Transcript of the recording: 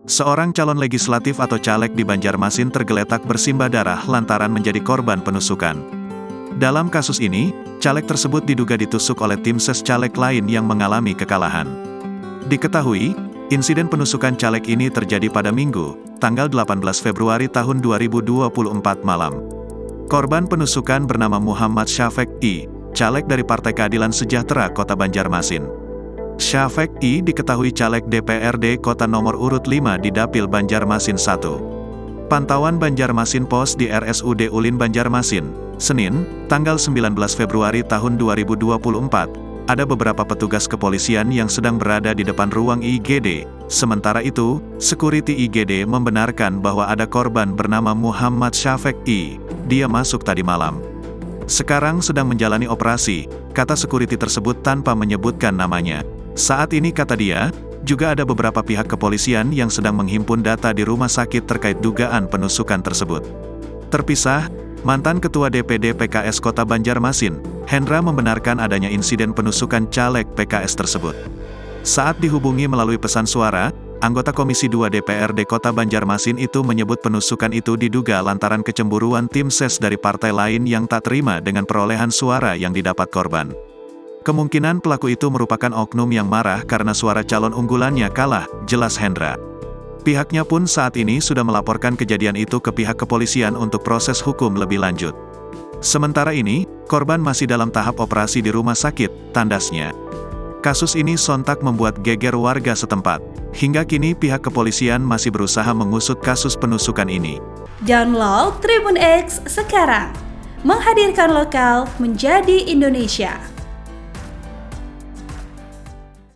Seorang calon legislatif atau caleg di Banjarmasin tergeletak bersimbah darah lantaran menjadi korban penusukan. Dalam kasus ini, caleg tersebut diduga ditusuk oleh tim ses caleg lain yang mengalami kekalahan. Diketahui, insiden penusukan caleg ini terjadi pada Minggu, tanggal 18 Februari tahun 2024 malam. Korban penusukan bernama Muhammad Syafek I, caleg dari Partai Keadilan Sejahtera Kota Banjarmasin. Syafek I diketahui caleg DPRD Kota nomor urut 5 di Dapil Banjarmasin 1. Pantauan Banjarmasin Pos di RSUD Ulin Banjarmasin, Senin, tanggal 19 Februari tahun 2024, ada beberapa petugas kepolisian yang sedang berada di depan ruang IGD. Sementara itu, security IGD membenarkan bahwa ada korban bernama Muhammad Syafek I. Dia masuk tadi malam. Sekarang sedang menjalani operasi, kata security tersebut tanpa menyebutkan namanya. Saat ini kata dia, juga ada beberapa pihak kepolisian yang sedang menghimpun data di rumah sakit terkait dugaan penusukan tersebut. Terpisah, mantan Ketua DPD PKS Kota Banjarmasin, Hendra membenarkan adanya insiden penusukan caleg PKS tersebut. Saat dihubungi melalui pesan suara, anggota Komisi 2 DPRD Kota Banjarmasin itu menyebut penusukan itu diduga lantaran kecemburuan tim ses dari partai lain yang tak terima dengan perolehan suara yang didapat korban. Kemungkinan pelaku itu merupakan oknum yang marah karena suara calon unggulannya kalah, jelas Hendra. Pihaknya pun saat ini sudah melaporkan kejadian itu ke pihak kepolisian untuk proses hukum lebih lanjut. Sementara ini, korban masih dalam tahap operasi di rumah sakit, tandasnya. Kasus ini sontak membuat geger warga setempat. Hingga kini pihak kepolisian masih berusaha mengusut kasus penusukan ini. Download Tribun X sekarang, menghadirkan lokal menjadi Indonesia.